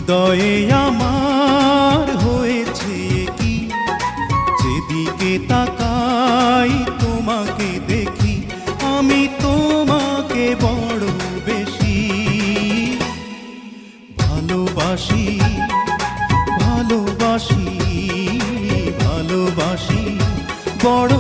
হৃদয়ে আমার হয়েছে কি, যেদিকে তাকাই তোমাকে দেখি, আমি তোমাকে বড় বেশি ভালোবাসি, ভালোবাসি, ভালোবাসি বড়।